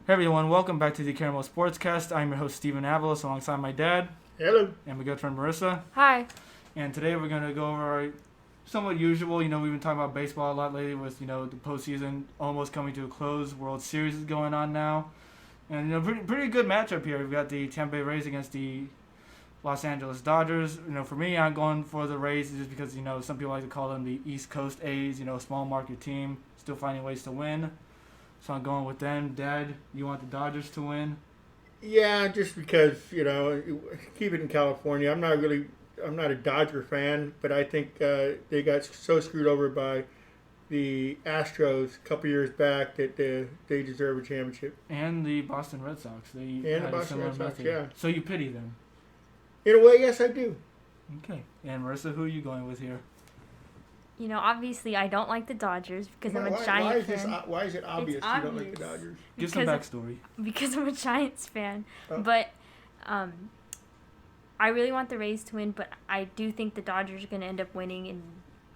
Hey everyone, welcome back to the Caramel Sportscast. I'm your host Stephen Avalos alongside my dad Hello. and my good friend Marissa. Hi. And today we're going to go over our somewhat usual, we've been talking about baseball a lot lately with, the postseason almost coming to a close. World Series is going on now. And, pretty good matchup here. We've got the Tampa Bay Rays against the Los Angeles Dodgers. For me, I'm going for the Rays just because, some people like to call them the East Coast A's, small market team, still finding ways to win. So I'm going with them. Dad, you want the Dodgers to win? Yeah, just because keep it in California. I'm not a Dodger fan, but I think they got so screwed over by the Astros a couple years back that they deserve a championship. And the Boston Red Sox. They And had the a Boston similar Red Sox, method. yeah. So you pity them. In a way, yes, I do. Okay. And Marissa, who are you going with here? Obviously I don't like the Dodgers because I'm a Giants fan. Why is it obvious It's you don't like obvious. the Dodgers? Give some backstory. Because I'm a Giants fan. Oh. But I really want the Rays to win, but I do think the Dodgers are going to end up winning in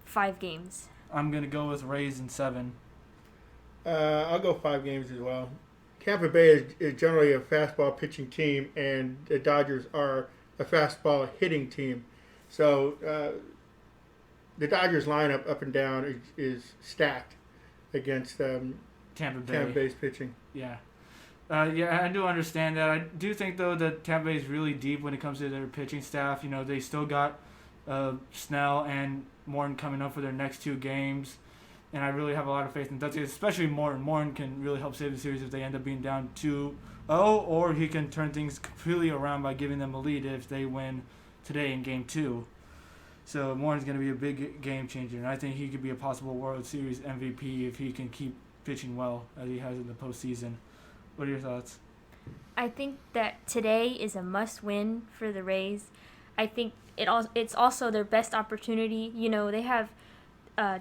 5 games. I'm going to go with Rays in 7. I'll go 5 games as well. Tampa Bay is generally a fastball pitching team, and the Dodgers are a fastball hitting team. So the Dodgers lineup up and down is stacked against Tampa Bay's pitching. Yeah. Yeah, I do understand that. I do think, though, that Tampa Bay is really deep when it comes to their pitching staff. They still got Snell and Morton coming up for their next 2 games. And I really have a lot of faith in Dutch, especially Morton. Morton can really help save the series if they end up being down 2-0, or he can turn things completely around by giving them a lead if they win today in Game 2. So Morton's going to be a big game changer, and I think he could be a possible World Series MVP if he can keep pitching well as he has in the postseason. What are your thoughts? I think that today is a must-win for the Rays. I think it's also their best opportunity. They have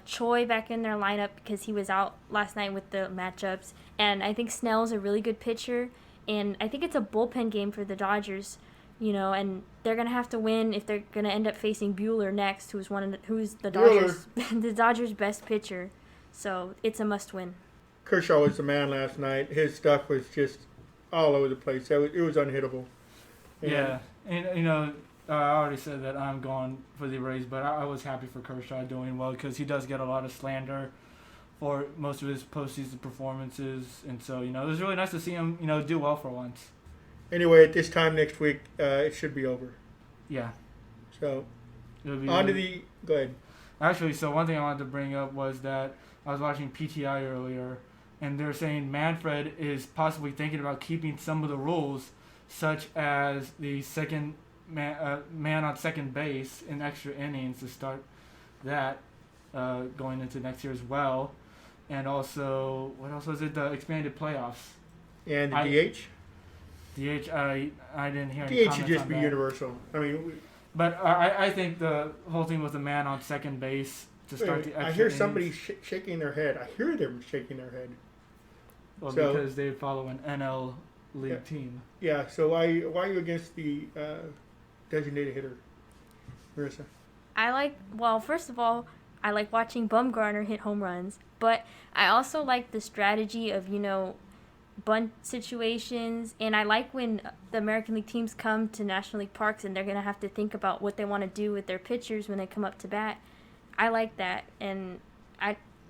Choi back in their lineup because he was out last night with the matchups, and I think Snell's a really good pitcher, and I think it's a bullpen game for the Dodgers. And they're gonna have to win if they're gonna end up facing Buehler next, who's the Dodgers the Dodgers' best pitcher. So it's a must-win. Kershaw was the man last night. His stuff was just all over the place. It was unhittable. Yeah, and I already said that I'm going for the Rays, but I was happy for Kershaw doing well because he does get a lot of slander for most of his postseason performances, and so it was really nice to see him do well for once. Anyway, at this time next week, it should be over. Yeah. So, go ahead. Actually, so one thing I wanted to bring up was that I was watching PTI earlier, and they're saying Manfred is possibly thinking about keeping some of the rules, such as the second man on second base in extra innings to start that going into next year as well. And also, what else was it? The expanded playoffs. And the DH? DH, I didn't hear any DH comments should just on be that. universal. But I think the whole thing with the man on second base to start the extra I hear innings, somebody shaking their head. I hear them shaking their head. well, because they follow an NL League team. Yeah, so why are you against the designated hitter, Marissa? First of all, I like watching Bumgarner hit home runs, but I also like the strategy of, bunt situations, and I like when the American League teams come to National League parks and they're going to have to think about what they want to do with their pitchers when they come up to bat. I like that, and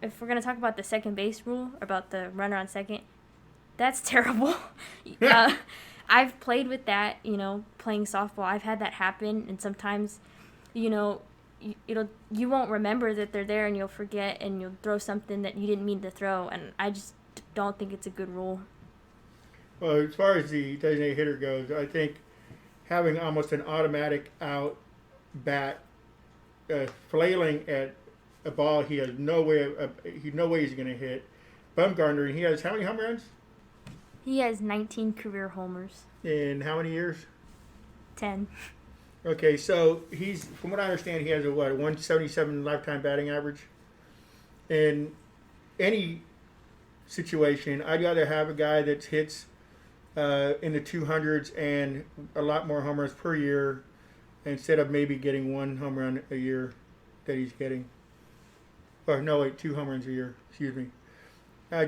if we're going to talk about the second base rule, about the runner on second, that's terrible. I've played with that, playing softball. I've had that happen, and sometimes, you won't remember that they're there, and you'll forget, and you'll throw something that you didn't mean to throw, and I just don't think it's a good rule. Well, as far as the designated hitter goes, I think having almost an automatic out bat, flailing at a ball he has no way he's going to hit. Bumgarner, he has how many home runs? He has 19 career homers. In how many years? 10. Okay, so he's, from what I understand, he has a 177 lifetime batting average. In any situation, I'd rather have a guy that hits in the 200s and a lot more home runs per year instead of maybe getting 1 home run a year that he's getting. Or no, wait, 2 home runs a year. Excuse me.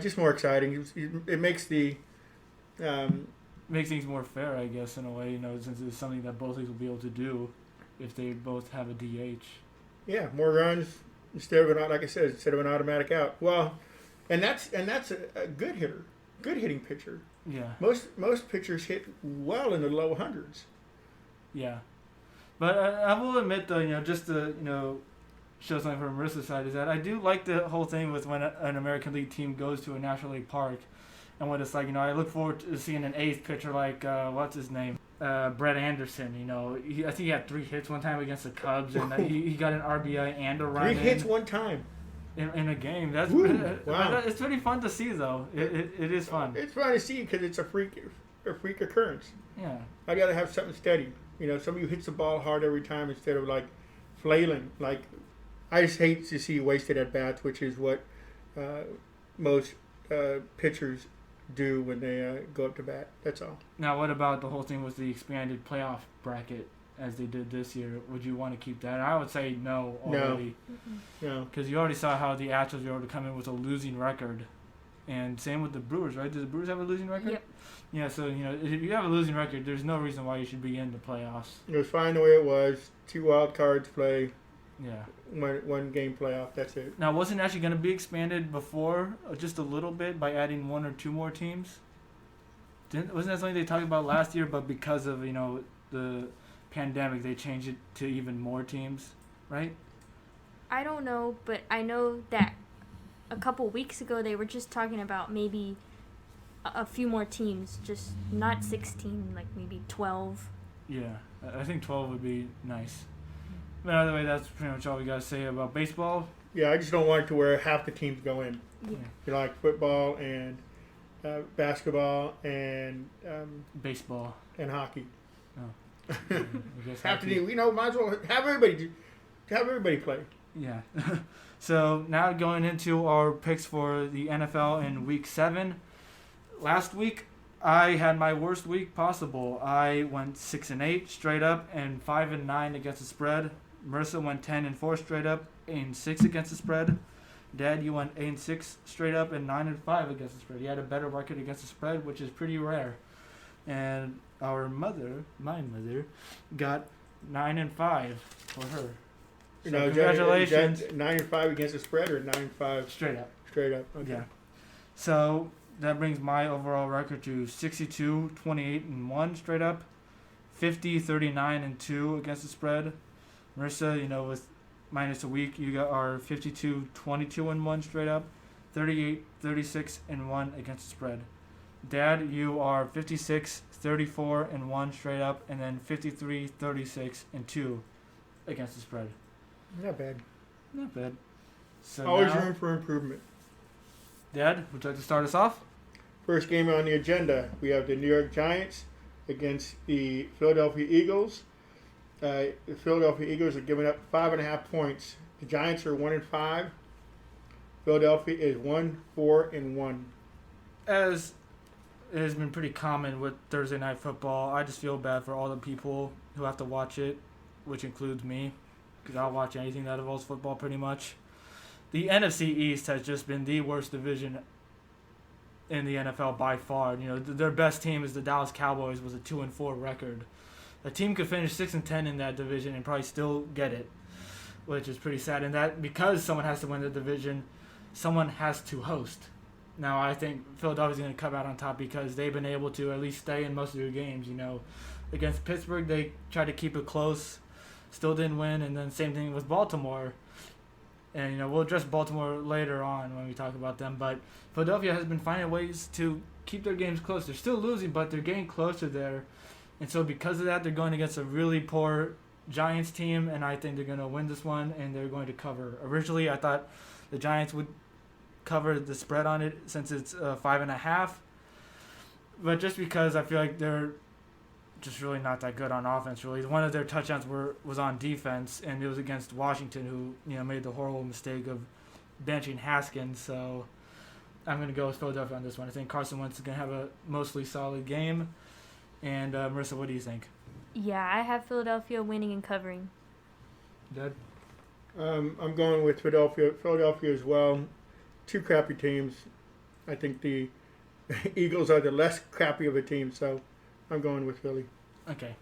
Just more exciting. It makes the Makes things more fair, I guess, in a way, since it's something that both leagues will be able to do if they both have a DH. Yeah, more runs instead of an automatic out. Well, and that's a good hitter, good hitting pitcher. Yeah. Most pitchers hit well in the low hundreds. Yeah. But I will admit, though, just to, show something from Marissa's side, is that I do like the whole thing with when an American League team goes to a National League park. And what it's like, I look forward to seeing an eighth pitcher like, what's his name? Brett Anderson, I think he had 3 hits one time against the Cubs, and he got an RBI and a run 3 hits one time. In a game. That's wow. It's pretty fun to see, though. It is fun. It's fun to see because it's a freak occurrence. Yeah. I got to have something steady. Somebody who hits the ball hard every time instead of like flailing. Like, I just hate to see wasted at bats, which is what most pitchers do when they go up to bat. That's all. Now, what about the whole thing with the expanded playoff bracket as they did this year? Would you want to keep that? I would say no already. No. Because you already saw how the Astros were able to come in with a losing record. And same with the Brewers, right? Do the Brewers have a losing record? Yep. Yeah, so, if you have a losing record, there's no reason why you should be in the playoffs. It was fine the way it was. 2 wild cards play. Yeah. One game playoff. That's it. Now, wasn't it actually going to be expanded before, just a little bit, by adding 1 or 2 more teams? Wasn't that something they talked about last year? But because of the pandemic, they changed it to even more teams, right? I don't know, but I know that a couple weeks ago they were just talking about maybe a few more teams, just not 16, like maybe 12. Yeah, I think 12 would be nice. But either way, that's pretty much all we got to say about baseball. Yeah, I just don't want it to where half the teams go in. Yeah. Like football and basketball and Baseball. and hockey. Oh. I guess Have to hockey. do. Might as well have everybody play. Yeah. So now going into our picks for the NFL in Week 7. Last week, I had my worst week possible. I went 6-8 straight up and 5-9 against the spread. Marissa went 10-4 straight up and 6 against the spread. Dad, you went 8-6 straight up and 9-5 against the spread. You had a better record against the spread, which is pretty rare. And our mother, my mother, got 9-5 for her. So congratulations. Is that 9-5 against the spread or 9-5 Straight up. Straight up. Okay. Yeah. So that brings my overall record to 62-28-1 straight up, 50-39-2 against the spread. Marissa, with minus a week, you got our 52-22-1 straight up, 38-36-1 against the spread. Dad, you are 56-34-1 straight up, and then 53-36-2 against the spread. Not bad. Not bad. So Always now, room for improvement. Dad, would you like to start us off? First game on the agenda, we have the New York Giants against the Philadelphia Eagles. The Philadelphia Eagles are giving up 5.5 points. The Giants are 1-5. Philadelphia is 1-4-1. As it has been pretty common with Thursday Night Football, I just feel bad for all the people who have to watch it, which includes me, because I'll watch anything that involves football pretty much. The NFC East has just been the worst division in the NFL by far. Their best team is the Dallas Cowboys with a 2-4 record. A team could finish 6-10 in that division and probably still get it, which is pretty sad. And that because someone has to win the division, someone has to host. Now I think Philadelphia's going to come out on top because they've been able to at least stay in most of their games. Against Pittsburgh they tried to keep it close, still didn't win, and then same thing with Baltimore. And, we'll address Baltimore later on when we talk about them. But Philadelphia has been finding ways to keep their games close. They're still losing, but they're getting closer there. And so because of that, they're going against a really poor Giants team, and I think they're going to win this one, and they're going to cover. Originally, I thought the Giants would cover the spread on it since it's 5.5. But just because I feel like they're just really not that good on offense, really. One of their touchdowns was on defense, and it was against Washington, who made the horrible mistake of benching Haskins. So I'm going to go with Philadelphia on this one. I think Carson Wentz is going to have a mostly solid game. And Marissa, what do you think? Yeah, I have Philadelphia winning and covering. Dad? I'm going with Philadelphia as well. 2 crappy teams. I think the Eagles are the less crappy of a team, so I'm going with Philly. Okay.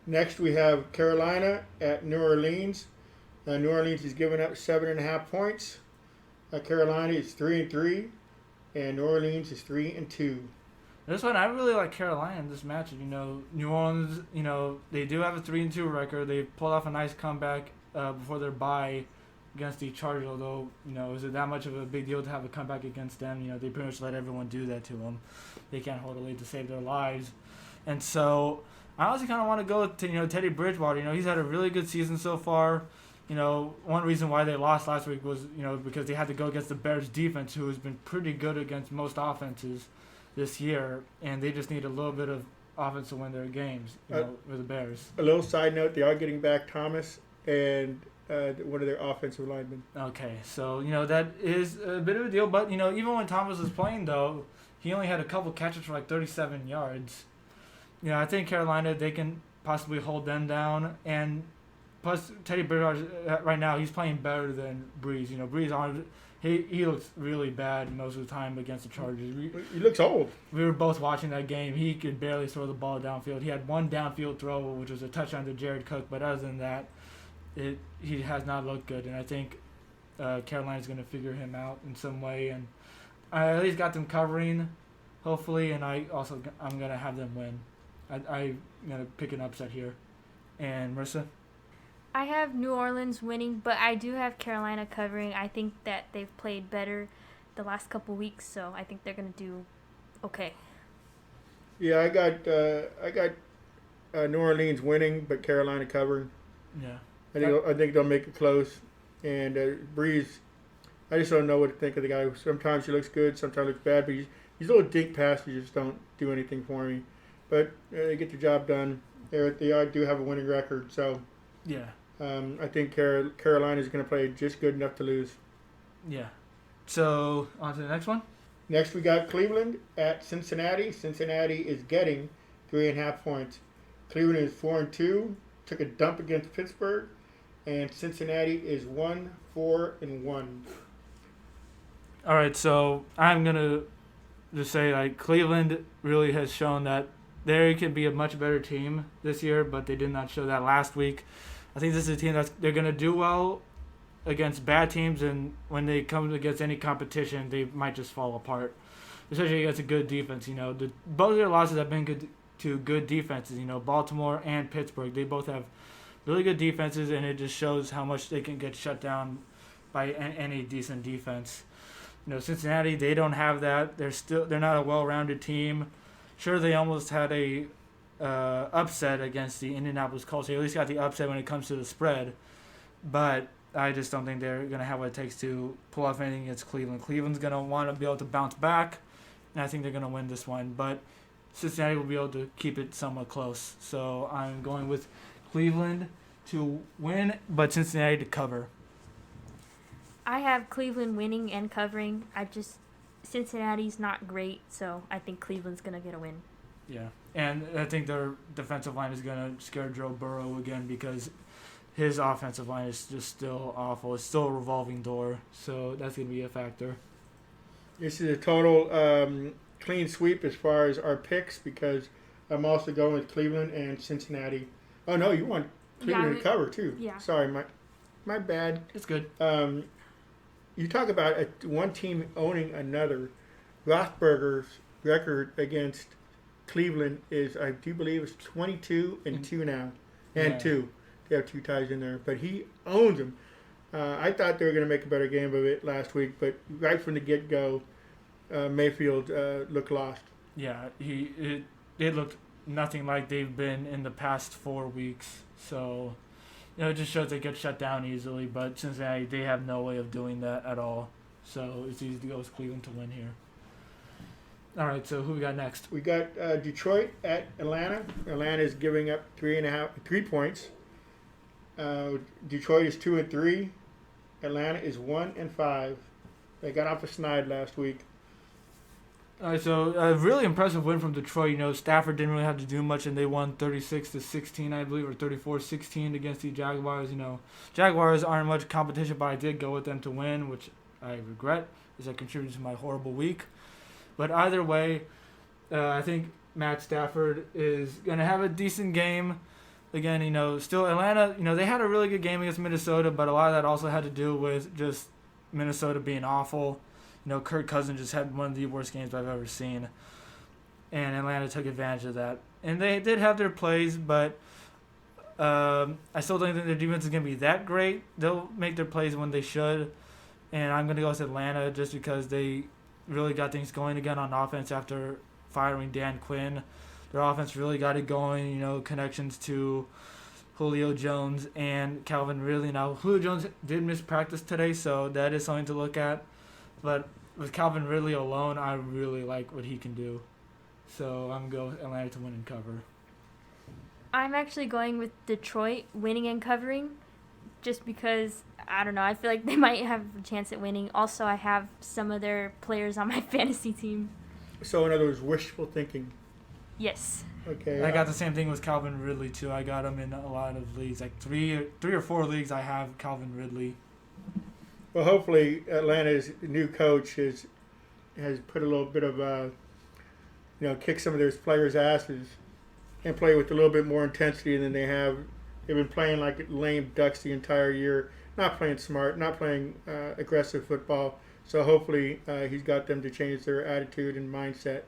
Next, we have Carolina at New Orleans. New Orleans is giving up 7.5 points. Carolina is 3-3, and New Orleans is 3-2. This one, I really like Carolina in this match. New Orleans, they do have a 3-2 record. They pulled off a nice comeback before their bye against the Chargers, although, is it that much of a big deal to have a comeback against them? They pretty much let everyone do that to them. They can't hold a lead to save their lives. And so I honestly kind of want to go to, Teddy Bridgewater. He's had a really good season so far. One reason why they lost last week was, because they had to go against the Bears defense, who has been pretty good against most offenses this year, and they just need a little bit of offense to win their games, with the Bears. A little side note, they are getting back Thomas and one of their offensive linemen. Okay, so, that is a bit of a deal, but, even when Thomas was playing, though, he only had a couple catches for like 37 yards. I think Carolina, they can possibly hold them down, and plus Teddy Bridgewater, right now, he's playing better than Breeze. Breeze, he looks really bad most of the time against the Chargers. He looks old. We were both watching that game. He could barely throw the ball downfield. He had one downfield throw, which was a touchdown to Jared Cook, but other than that, he has not looked good. And I think Carolina's going to figure him out in some way. And I at least got them covering, hopefully, and I'm going to have them win. I'm going to pick an upset here. And Marissa? I have New Orleans winning, but I do have Carolina covering. I think that they've played better the last couple weeks, so I think they're going to do okay. Yeah, I got New Orleans winning, but Carolina covering. Yeah. I think they'll make it close. And Breeze, I just don't know what to think of the guy. Sometimes he looks good, sometimes he looks bad, but these little dink passes just don't do anything for me. But they get the job done. They do have a winning record, so yeah. I think Carolina is going to play just good enough to lose. Yeah. So, on to the next one. Next, we got Cleveland at Cincinnati. Cincinnati is getting 3.5 points. Cleveland is 4-2, took a dump against Pittsburgh, and Cincinnati is 1-4-1. All right, so I'm going to just say, Cleveland really has shown that they can be a much better team this year, but they did not show that last week. I think this is a team they're going to do well against bad teams, and when they come against any competition, they might just fall apart, especially against a good defense. Both of their losses have been to good defenses. Baltimore and Pittsburgh, they both have really good defenses, and it just shows how much they can get shut down by any decent defense. Cincinnati, they don't have that. They're not a well-rounded team. Sure, they almost had a upset against the Indianapolis Colts. They at least got the upset when it comes to the spread, but I just don't think they're going to have what it takes to pull off anything against Cleveland. Cleveland's going to want to be able to bounce back, and I think they're going to win this one, but Cincinnati will be able to keep it somewhat close. So I'm going with Cleveland to win, but Cincinnati to cover. I have Cleveland winning and covering. Cincinnati's not great, so I think Cleveland's going to get a win. Yeah, and I think their defensive line is going to scare Joe Burrow again because his offensive line is just still awful. It's still a revolving door, so that's going to be a factor. This is a total clean sweep as far as our picks because I'm also going with Cleveland and Cincinnati. Oh, no, you want Cleveland to cover, too. Yeah. Sorry, my bad. It's good. You talk about one team owning another. Roethlisberger's record against Cleveland is, I do believe, is 22-2 now, and 2. They have 2 ties in there, but he owns them. I thought they were going to make a better game of it last week, but right from the get-go, Mayfield looked lost. Yeah, it looked nothing like they've been in the past 4 weeks. So, it just shows they get shut down easily. But Cincinnati, they have no way of doing that at all. So it's easy to go with Cleveland to win here. All right, so who we got next? We got Detroit at Atlanta. Atlanta is giving up 3 points. Detroit is 2-3. Atlanta is 1-5. They got off a snide last week. All right, so a really impressive win from Detroit. Stafford didn't really have to do much, and they won 36-16, I believe, or 34-16 against the Jaguars. Jaguars aren't much competition, but I did go with them to win, which I regret, as I contributed to my horrible week. But either way, I think Matt Stafford is going to have a decent game. Again, still Atlanta, they had a really good game against Minnesota, but a lot of that also had to do with just Minnesota being awful. Kirk Cousins just had one of the worst games I've ever seen. And Atlanta took advantage of that. And they did have their plays, but I still don't think their defense is going to be that great. They'll make their plays when they should. And I'm going to go with Atlanta just because they really got things going again on offense after firing Dan Quinn. Their offense really got it going, connections to Julio Jones and Calvin Ridley. Now, Julio Jones did miss practice today, so that is something to look at. But with Calvin Ridley alone, I really like what he can do. So I'm going to go with Atlanta to win and cover. I'm actually going with Detroit winning and covering just because, I don't know, I feel like they might have a chance at winning. Also, I have some of their players on my fantasy team. So, in other words, wishful thinking. Yes. Okay. I got the same thing with Calvin Ridley, too. I got him in a lot of leagues. Like three or four leagues I have Calvin Ridley. Well, hopefully Atlanta's new coach has put a little bit of, kick some of those players' asses and play with a little bit more intensity than they have. They've been playing like lame ducks the entire year, not playing smart, not playing aggressive football. So hopefully he's got them to change their attitude and mindset.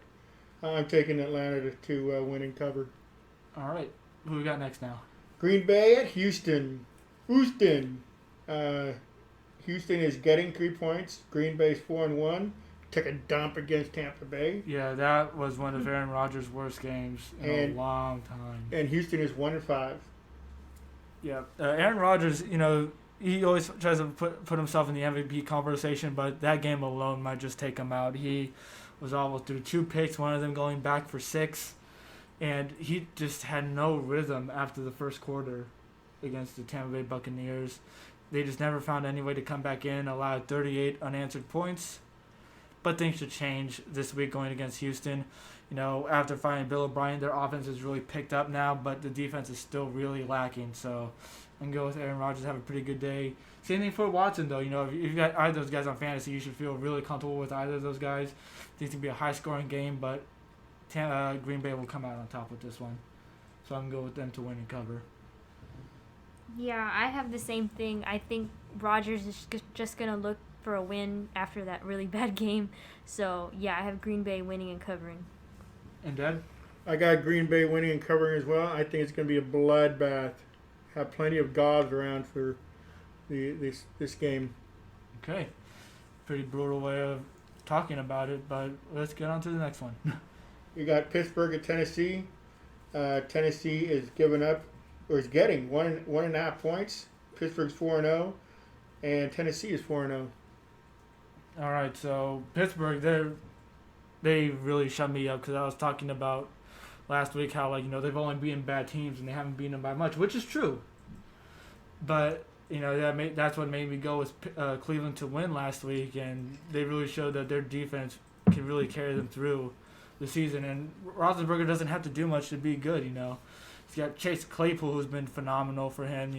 I'm taking Atlanta to win and cover. All right. Who we got next now? Green Bay at Houston. Houston is getting 3 points. Green Bay's 4-1. Took a dump against Tampa Bay. Yeah, that was one of Aaron Rodgers' worst games in a long time. And Houston is 1-5. Yeah, Aaron Rodgers, he always tries to put himself in the MVP conversation, but that game alone might just take him out. He was almost through 2 picks, one of them going back for 6, and he just had no rhythm after the first quarter against the Tampa Bay Buccaneers. They just never found any way to come back in, allowed 38 unanswered points. But things should change this week going against Houston. After firing Bill O'Brien, their offense has really picked up now, but the defense is still really lacking. So I'm going to go with Aaron Rodgers, have a pretty good day. Same thing for Watson, though. If you've got either of those guys on fantasy, you should feel really comfortable with either of those guys. I think it's going to be a high-scoring game, but Green Bay will come out on top with this one. So I'm going to go with them to win and cover. Yeah, I have the same thing. I think Rodgers is just going to look for a win after that really bad game. So, yeah, I have Green Bay winning and covering. And Dad? I got Green Bay winning and covering as well. I think it's going to be a bloodbath. Have plenty of gauze around for this game. Okay. Pretty brutal way of talking about it, but let's get on to the next one. We got Pittsburgh at Tennessee. Tennessee is giving up, or is getting 1.5 points. Pittsburgh's 4-0, and Tennessee is 4-0. All right, so Pittsburgh, they really shut me up because I was talking about last week how they've only beaten bad teams and they haven't beaten them by much, which is true. But that's what made me go with Cleveland to win last week, and they really showed that their defense can really carry them through the season. And Roethlisberger doesn't have to do much to be good. He's got Chase Claypool, who's been phenomenal for him.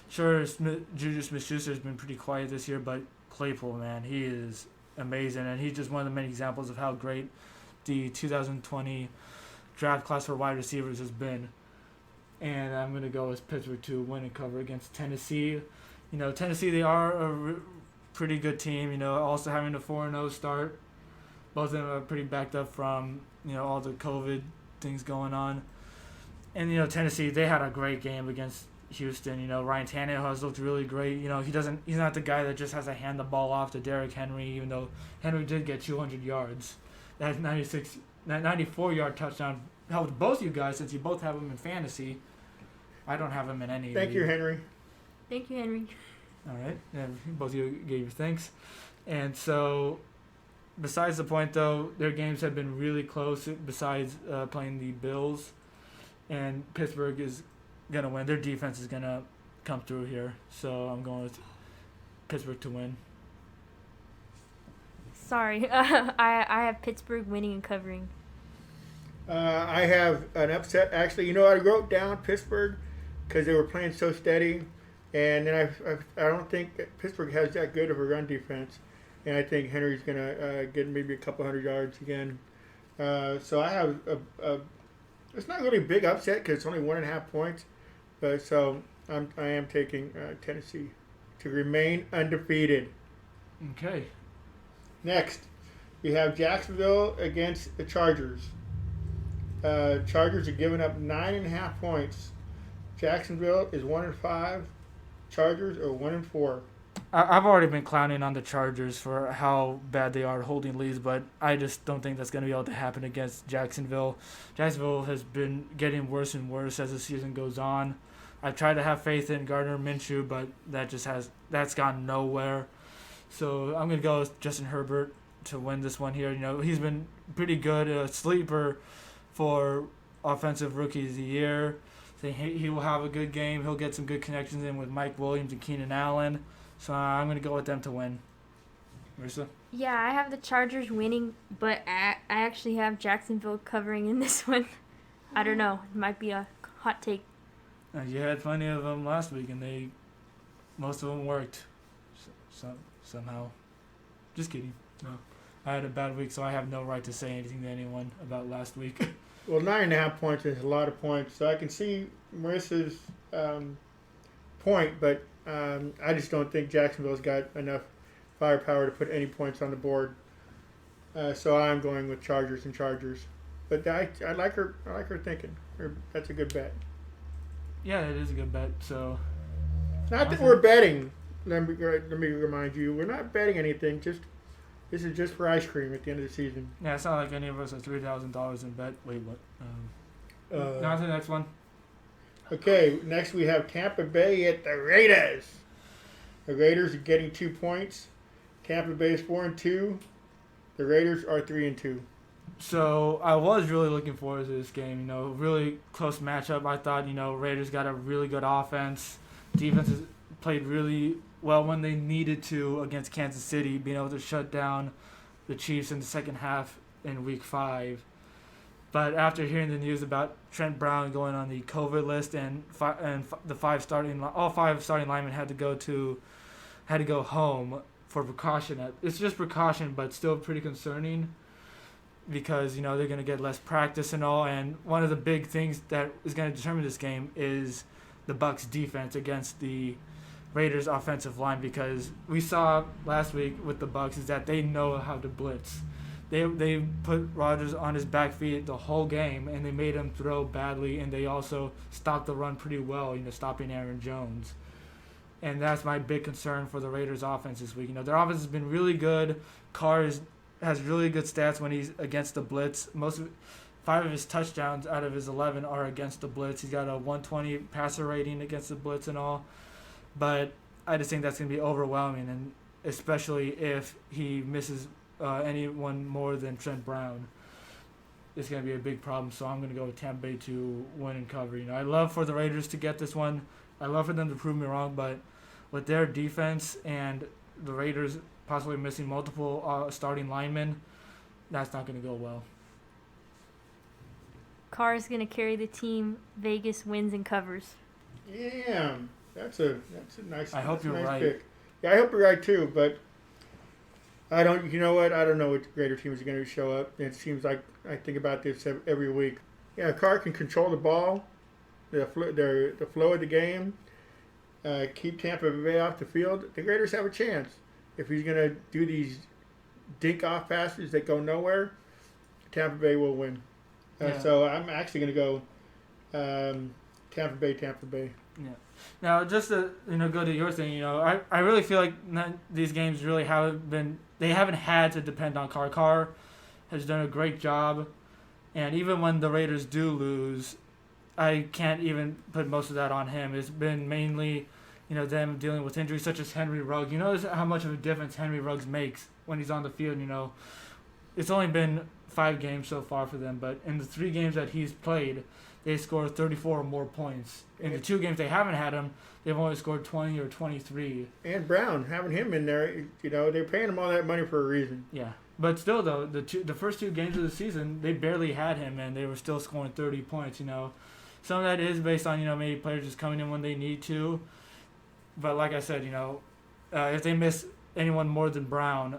Sure, Juju Smith-Schuster has been pretty quiet this year, but Claypool, man, he is amazing, and he's just one of the many examples of how great the 2020 draft class for wide receivers has been. And I'm going to go with Pittsburgh to win and cover against Tennessee. Tennessee, they are a pretty good team, also having a 4-0 start. Both of them are pretty backed up from, all the COVID things going on. And, Tennessee, they had a great game against Houston. Ryan Tannehill has looked really great. He's not the guy that just has to hand the ball off to Derrick Henry, even though Henry did get 200 yards. That 94-yard touchdown helped both you guys since you both have him in fantasy. I don't have him in any. Thank you, Henry. Thank you, Henry. All right. Yeah, both of you gave your thanks. And so, besides the point, though, their games have been really close besides playing the Bills. And Pittsburgh is going to win. Their defense is going to come through here. So I'm going with Pittsburgh to win. Sorry. I have Pittsburgh winning and covering. I have an upset. Actually, I wrote down Pittsburgh because they were playing so steady. And then I don't think Pittsburgh has that good of a run defense. and I think Henry's going to get maybe a couple hundred yards again. So I have it's not really a big upset because it's only 1.5 points, but so I am taking Tennessee to remain undefeated. Okay. Next, we have Jacksonville against the Chargers. Chargers are giving up 9.5 points. Jacksonville is 1-5. Chargers are 1-4. I've already been clowning on the Chargers for how bad they are holding leads, but I just don't think that's going to be able to happen against Jacksonville. Jacksonville has been getting worse and worse as the season goes on. I've tried to have faith in Gardner Minshew, but that's gone nowhere. So I'm going to go with Justin Herbert to win this one here. He's been pretty good, a sleeper for offensive rookie of the year. So he will have a good game. He'll get some good connections in with Mike Williams and Keenan Allen. So I'm going to go with them to win. Marissa? Yeah, I have the Chargers winning, but I actually have Jacksonville covering in this one. I don't know. It might be a hot take. You had plenty of them last week, and most of them worked somehow. Just kidding. No, I had a bad week, so I have no right to say anything to anyone about last week. Well, 9.5 points is a lot of points, so I can see Marissa's point, but I just don't think Jacksonville's got enough firepower to put any points on the board. So I'm going with Chargers and Chargers. But I like her. I like her thinking. That's a good bet. Yeah, it is a good bet. So, not that we're betting. Let me remind you, we're not betting anything. This is just for ice cream at the end of the season. Yeah, it's not like any of us have $3,000 in bet. Wait, what? Now to the next one. Okay, next we have Tampa Bay at the Raiders. The Raiders are getting 2 points. Tampa Bay is 4-2. The Raiders are 3-2. So I was really looking forward to this game. Really close matchup. I thought Raiders got a really good offense. Defense has played really well when they needed to against Kansas City, being able to shut down the Chiefs in the second half in Week 5. But after hearing the news about Trent Brown going on the COVID list and all five starting linemen had to go home for precaution. It's just precaution, but still pretty concerning because they're going to get less practice and all. And one of the big things that is going to determine this game is the Bucs' defense against the Raiders' offensive line, because we saw last week with the Bucs is that they know how to blitz. They put Rodgers on his back feet the whole game, and they made him throw badly, and they also stopped the run pretty well, stopping Aaron Jones. And that's my big concern for the Raiders' offense this week. Their offense has been really good. Carr has really good stats when he's against the blitz. 5 of his touchdowns out of his 11 are against the blitz. He's got a 120 passer rating against the blitz and all. But I just think that's going to be overwhelming, and especially if he misses anyone more than Trent Brown. It's going to be a big problem, so I'm going to go with Tampa Bay to win and cover. I love for the Raiders to get this one. I love for them to prove me wrong, but with their defense and the Raiders possibly missing multiple starting linemen, that's not going to go well. Carr is going to carry the team. Vegas wins and covers. Yeah, that's a nice. I hope you're nice right. Pick. Yeah, I hope you're right too. But I don't. You know what? I don't know what Raider teams are going to show up. It seems like I think about this every week. Yeah, Carr can control the ball, the flow of the game, keep Tampa Bay off the field. The Raiders have a chance. If he's going to do these dink off passes that go nowhere, Tampa Bay will win. So I'm actually going to go Tampa Bay. Yeah. Now, just to go to your thing, I really feel like these games really haven't had to depend on Carr. Carr has done a great job, and even when the Raiders do lose, I can't even put most of that on him. It's been mainly, them dealing with injuries such as Henry Ruggs. You notice how much of a difference Henry Ruggs makes when he's on the field. It's only been 5 games so far for them, but in the 3 games that he's played, they scored 34 or more points. In the 2 games they haven't had him, they've only scored 20 or 23. And Brown, having him in there, they're paying him all that money for a reason. Yeah, but still though, the first 2 games of the season, they barely had him, and they were still scoring 30 points. Some of that is based on maybe players just coming in when they need to. But like I said, if they miss anyone more than Brown,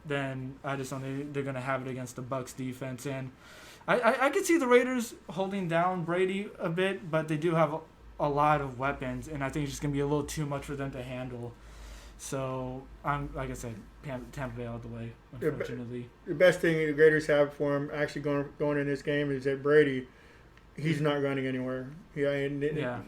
then I just don't think they're going to have it against the Bucs defense. And I could see the Raiders holding down Brady a bit, but they do have a lot of weapons, and I think it's just going to be a little too much for them to handle. So, like I said, Tampa Bay out the way, unfortunately. The best thing the Raiders have for him actually going in this game is that Brady, he's not running anywhere. Yeah, and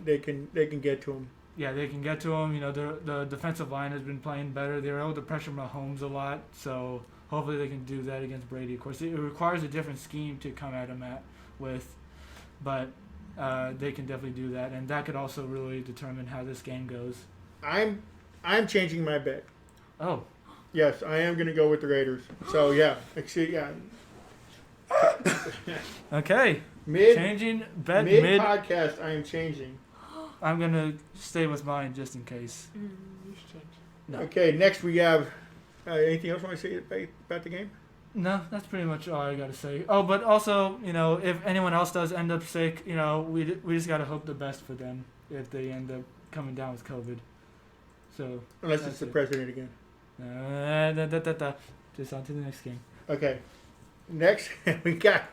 they can get to him. Yeah, they can get to him. The defensive line has been playing better. They're able to pressure Mahomes a lot, so hopefully they can do that against Brady. Of course, it requires a different scheme to come at him with, but they can definitely do that, and that could also really determine how this game goes. I'm changing my bet. Oh. Yes, I am going to go with the Raiders. So yeah, Okay. Mid podcast, I am changing. I'm going to stay with mine just in case. You should change. No. Okay, next we have anything else you want to say about the game? No, that's pretty much all I got to say. Oh, but also, if anyone else does end up sick, we just got to hope the best for them if they end up coming down with COVID. So unless it's the president again. Just on to the next game. Okay. Next, we got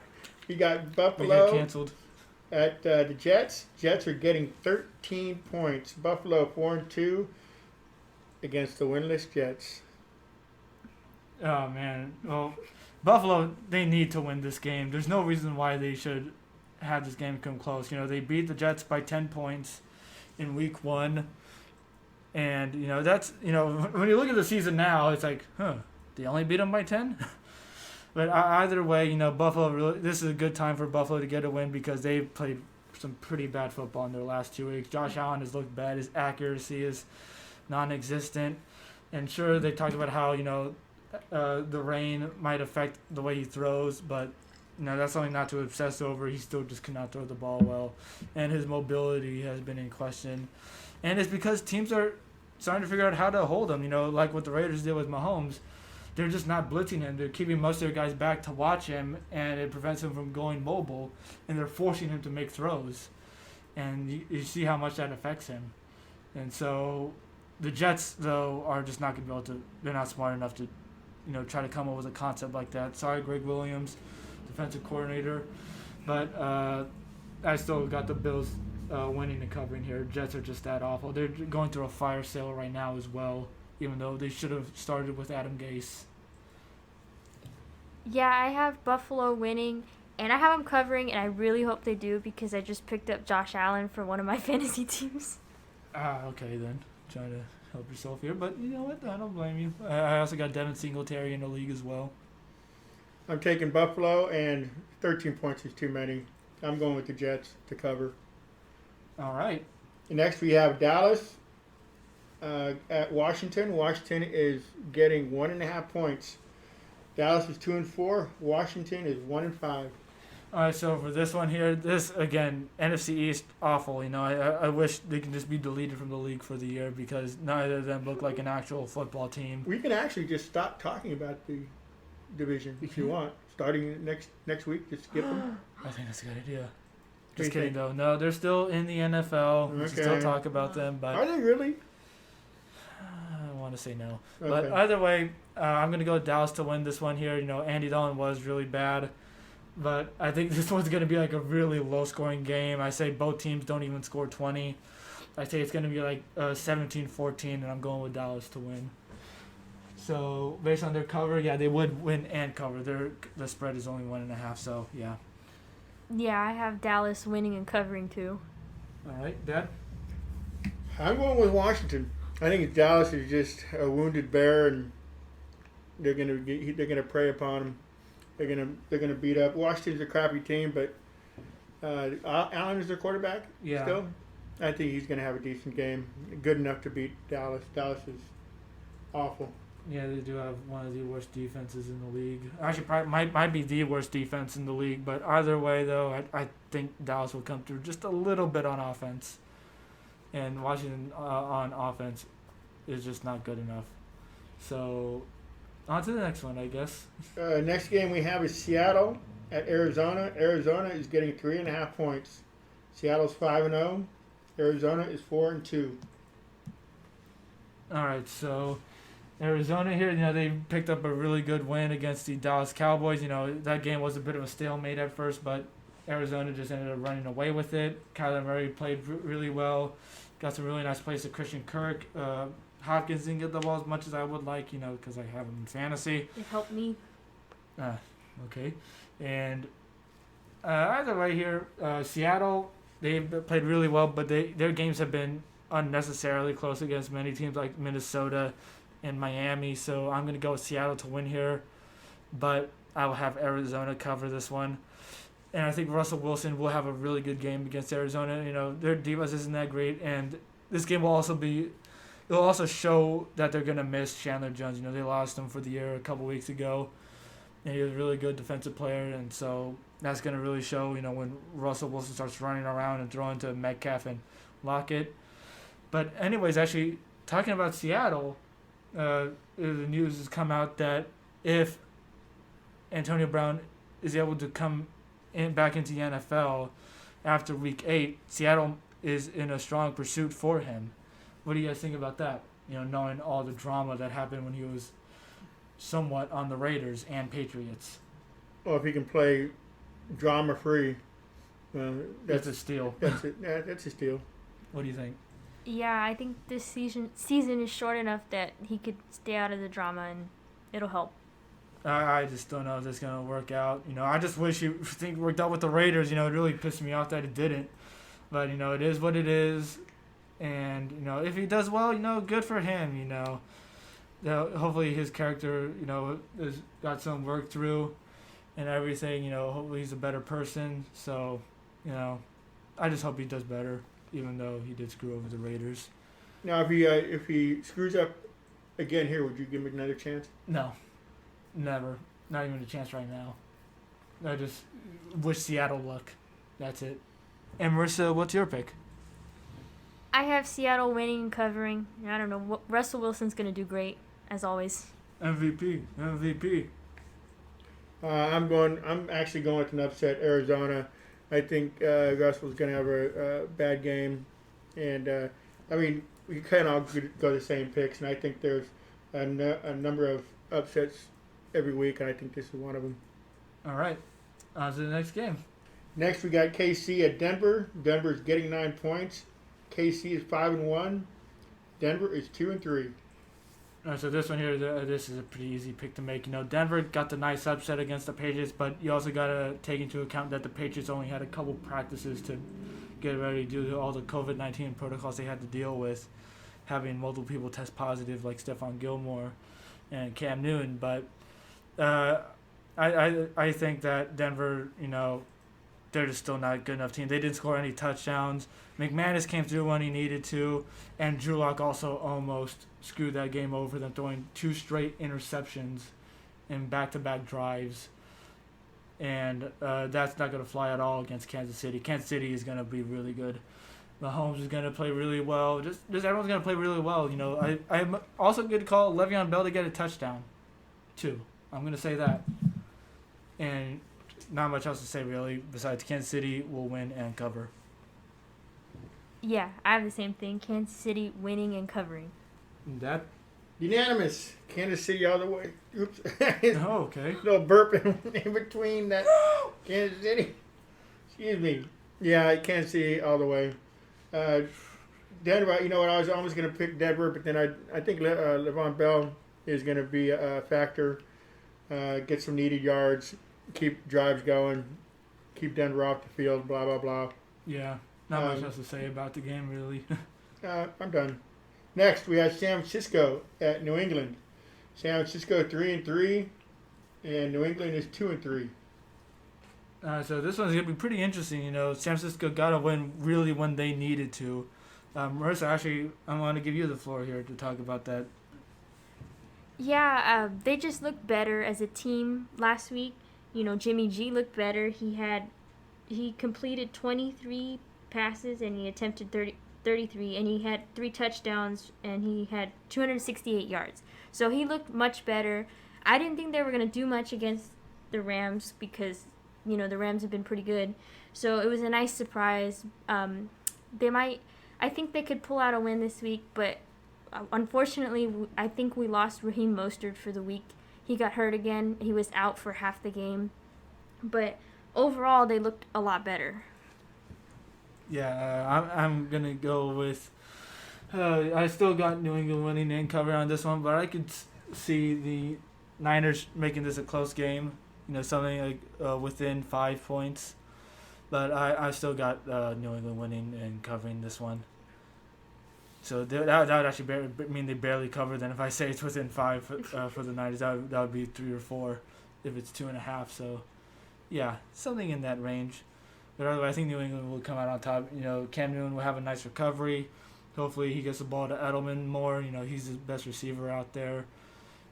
Buffalo. We got canceled. At the Jets. Jets are getting 13 points. Buffalo 4-2 against the winless Jets. Oh, man. Well, Buffalo, they need to win this game. There's no reason why they should have this game come close. They beat the Jets by 10 points in week 1. And, that's, when you look at the season now, it's like, they only beat them by 10? But either way, Buffalo, this is a good time for Buffalo to get a win because they've played some pretty bad football in their last 2 weeks. Josh Allen has looked bad. His accuracy is non-existent. And sure, they talked about how, the rain might affect the way he throws, but, that's something not to obsess over. He still just cannot throw the ball well. And his mobility has been in question. And it's because teams are starting to figure out how to hold him, like what the Raiders did with Mahomes. They're just not blitzing him. They're keeping most of their guys back to watch him, and it prevents him from going mobile, and they're forcing him to make throws. And you see how much that affects him. And so the Jets, though, are just not going to be able to – they're not smart enough to, try to come up with a concept like that. Sorry, Greg Williams, defensive coordinator. But I still got the Bills winning and covering here. Jets are just that awful. They're going through a fire sale right now as well, even though they should have started with Adam Gase. Yeah, I have Buffalo winning, and I have them covering, and I really hope they do because I just picked up Josh Allen for one of my fantasy teams. Okay then. Trying to help yourself here, but you know what? I don't blame you. I also got Devin Singletary in the league as well. I'm taking Buffalo, and 13 points is too many. I'm going with the Jets to cover. All right. Next, we have Dallas at Washington. Washington is getting 1.5 points. Dallas is 2-4. Washington is 1-5. All right, so for this one here, this again, NFC East awful. I wish they can just be deleted from the league for the year because neither of them look like an actual football team. We can actually just stop talking about the division if you want. Starting next week, just skip them. I think that's a good idea. Just kidding, though. No, they're still in the NFL. We can still talk about them. But are they really? I want to say no. Okay. But either way, I'm going to go with Dallas to win this one here. Andy Dalton was really bad. But I think this one's going to be like a really low-scoring game. I say both teams don't even score 20. I say it's going to be like 17-14, and I'm going with Dallas to win. So, based on their cover, yeah, they would win and cover. The spread is only 1.5, so, yeah. Yeah, I have Dallas winning and covering too. All right, Dad? I'm going with Washington. I think Dallas is just a wounded bear, and they're gonna prey upon him. They're gonna beat up. Washington's a crappy team, but Allen is their quarterback. Yeah. Still, I think he's gonna have a decent game, good enough to beat Dallas. Dallas is awful. Yeah, they do have one of the worst defenses in the league. Actually, probably might be the worst defense in the league. But either way, though, I think Dallas will come through just a little bit on offense. And Washington on offense is just not good enough. So, on to the next one, I guess. Next game we have is Seattle at Arizona. Arizona is getting 3.5 points. Seattle's 5-0. Arizona is 4-2. All right, so Arizona here, they picked up a really good win against the Dallas Cowboys. That game was a bit of a stalemate at first, but Arizona just ended up running away with it. Kyler Murray played really well. Got some really nice plays to Christian Kirk. Hopkins didn't get the ball as much as I would like, because I have him in fantasy. It helped me. Okay. And either way here, Seattle, they played really well, but their games have been unnecessarily close against many teams like Minnesota and Miami. So I'm going to go with Seattle to win here, but I will have Arizona cover this one. And I think Russell Wilson will have a really good game against Arizona. Their defense isn't that great, and this game will also show that they're going to miss Chandler Jones. They lost him for the year a couple weeks ago, and he was a really good defensive player, and so that's going to really show, when Russell Wilson starts running around and throwing to Metcalf and Lockett. But anyways, actually, talking about Seattle, the news has come out that if Antonio Brown is able to come back into the NFL after Week 8, Seattle is in a strong pursuit for him. What do you guys think about that? Knowing all the drama that happened when he was somewhat on the Raiders and Patriots. Well, if he can play drama-free, that's a steal. That's a steal. What do you think? Yeah, I think this season is short enough that he could stay out of the drama, and it'll help. I just don't know if it's going to work out. I just wish it worked out with the Raiders. It really pissed me off that it didn't. But, it is what it is. And, if he does well, good for him, Hopefully his character, has got some work through and everything. Hopefully he's a better person. So, I just hope he does better, even though he did screw over the Raiders. Now, if he screws up again here, would you give him another chance? No. Never. Not even a chance right now. I just wish Seattle luck. That's it. And Marissa, what's your pick? I have Seattle winning and covering. I don't know. Russell Wilson's going to do great, as always. MVP. I'm actually going with an upset, Arizona. I think Russell's going to have a bad game. And, we kind of all go the same picks. And I think there's a number of upsets every week, and I think this is one of them. All right. On to the next game. Next, we got KC at Denver. Denver's getting 9 points. KC is 5-1. Denver is 2-3. All right, so this one here, this is a pretty easy pick to make. Denver got the nice upset against the Patriots, but you also got to take into account that the Patriots only had a couple practices to get ready due to all the COVID-19 protocols they had to deal with, having multiple people test positive like Stephon Gilmore and Cam Newton. But I think that Denver, they're just still not a good enough team. They didn't score any touchdowns. McManus came through when he needed to, and Drew Lock also almost screwed that game over them, throwing 2 straight interceptions in back-to-back drives. And that's not going to fly at all against Kansas City. Kansas City is going to be really good. Mahomes is going to play really well. Just everyone's going to play really well. I'm also going to call Le'Veon Bell to get a touchdown, too. I'm going to say that. And not much else to say, really, besides Kansas City will win and cover. Yeah, I have the same thing. Kansas City winning and covering. That? Unanimous. Kansas City all the way. Oops. Oh, okay. No burping in between that. Kansas City. Excuse me. Yeah, Kansas City all the way. Denver, I was almost going to pick Denver, but then I think Le'Veon Bell is going to be a factor. Get some needed yards, keep drives going, keep Denver off the field, blah, blah, blah. Yeah, not much else to say about the game, really. I'm done. Next, we have San Francisco at New England. San Francisco 3-3, and New England is 2-3. So this one's going to be pretty interesting. San Francisco got to win really when they needed to. Marissa, actually, I want to give you the floor here to talk about that. Yeah, they just looked better as a team last week. Jimmy G looked better. He completed 23 passes and he attempted 33, and he had 3 touchdowns and he had 268 yards. So he looked much better. I didn't think they were going to do much against the Rams because, the Rams have been pretty good. So it was a nice surprise. I think they could pull out a win this week, but unfortunately, I think we lost Raheem Mostert for the week. He got hurt again. He was out for half the game. But overall, they looked a lot better. Yeah, I'm going to go with... I still got New England winning and covering on this one, but I could see the Niners making this a close game. Something like within 5 points. But I still got New England winning and covering this one. So that would actually mean they barely cover. Then if I say it's within 5 for the Niners, that would be 3 or 4 if it's 2.5. So, yeah, something in that range. But otherwise, I think New England will come out on top. Cam Newton will have a nice recovery. Hopefully he gets the ball to Edelman more. He's the best receiver out there.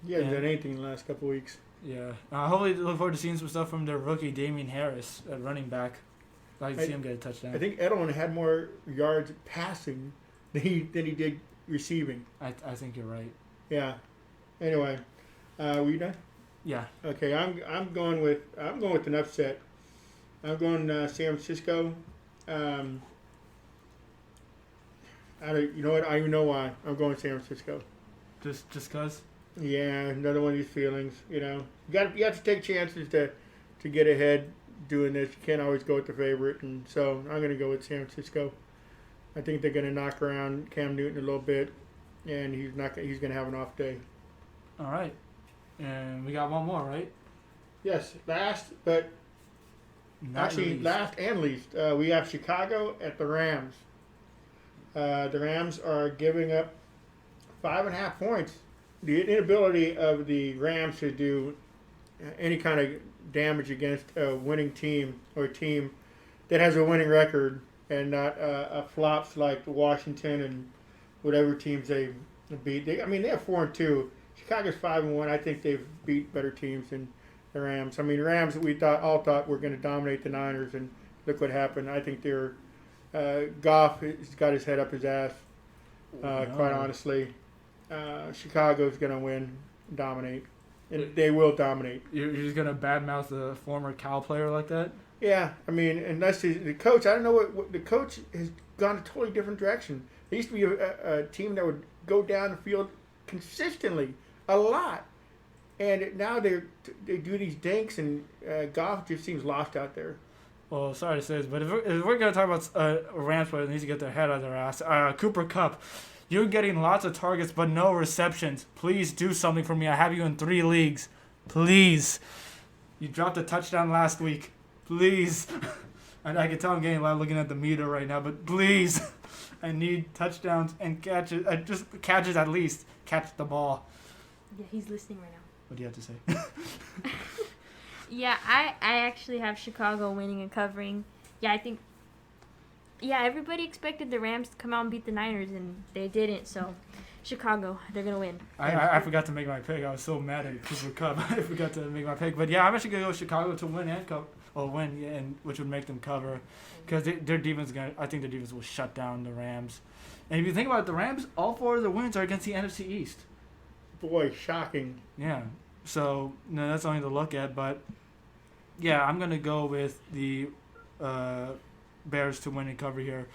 He hasn't done anything in the last couple of weeks. Yeah. Hopefully look forward to seeing some stuff from their rookie, Damian Harris, at running back. I'd like to see him get a touchdown. I think Edelman had more yards passing than he did receiving. I think you're right. Yeah. Anyway, were you done? Yeah. Okay, I'm going with an upset. I'm going San Francisco. You know what? I even know why. I'm going San Francisco. Just cause. Yeah, another one of these feelings. You have to take chances to get ahead doing this. You can't always go with the favorite, and so I'm going to go with San Francisco. I think they're going to knock around Cam Newton a little bit, and he's going to have an off day. All right, and we got one more, right? Yes, last and least, we have Chicago at the Rams. The Rams are giving up 5.5 points. The inability of the Rams to do any kind of damage against a winning team or a team that has a winning record and not flops like Washington and whatever teams they beat. They have 4-2. Chicago's 5-1. I think they've beat better teams than the Rams. Rams we all thought were going to dominate the Niners, and look what happened. I think they're Goff has got his head up his ass. Quite honestly, Chicago's going to win, dominate, and they will dominate. You're just going to badmouth a former Cal player like that? Yeah, unless the coach, I don't know what the coach has gone a totally different direction. There used to be a team that would go down the field consistently a lot, and now they do these dinks, and Goff just seems lost out there. Well, sorry to say this, but if we're going to talk about a Rams player that needs to get their head out of their ass, Cooper Kupp, you're getting lots of targets but no receptions. Please do something for me. I have you in 3 leagues. Please. You dropped a touchdown last week. Please. And I can tell I'm getting loud looking at the meter right now, but please. I need touchdowns and catches. Just catches at least. Catch the ball. Yeah, he's listening right now. What do you have to say? Yeah, I actually have Chicago winning and covering. Yeah, I think... Yeah, everybody expected the Rams to come out and beat the Niners, and they didn't, so... Chicago, they're going to win. I forgot to make my pick. I was so mad at Cooper Kupp. I forgot to make my pick. But yeah, I'm actually going to go Chicago to win and which would make them cover. Because their defense, I think their defense will shut down the Rams. And if you think about it, the Rams, all 4 of their wins are against the NFC East. Boy, shocking. Yeah. So, no, that's something to look at. But, yeah, I'm going to go with the Bears to win and cover here.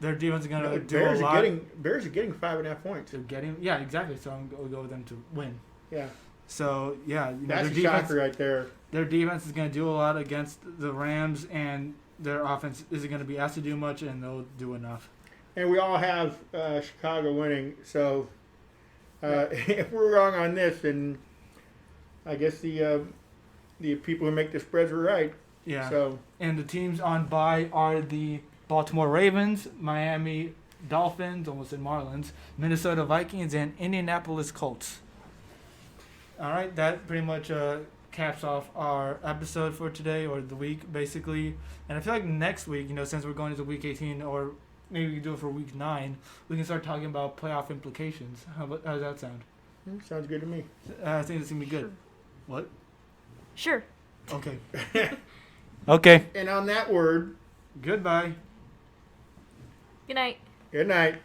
Their defense is going to do a lot. Bears are getting 5.5 points. Yeah, exactly. So I'm going to go with them to win. Yeah. So, yeah. That's a shocker right there. Their defense is going to do a lot against the Rams, and their offense isn't going to be asked to do much, and they'll do enough. And we all have Chicago winning. So if we're wrong on this, then I guess the people who make the spreads were right. Yeah. So and the teams on bye are the Baltimore Ravens, Miami Dolphins, almost said Marlins, Minnesota Vikings, and Indianapolis Colts. All right, that pretty much caps off our episode for today, or the week, basically. And I feel like next week, since we're going into Week 18, or maybe we can do it for Week 9, we can start talking about playoff implications. How does that sound? Sounds good to me. I think it's going to be good. Sure. What? Sure. Okay. Okay. And on that word, goodbye. Good night. Good night.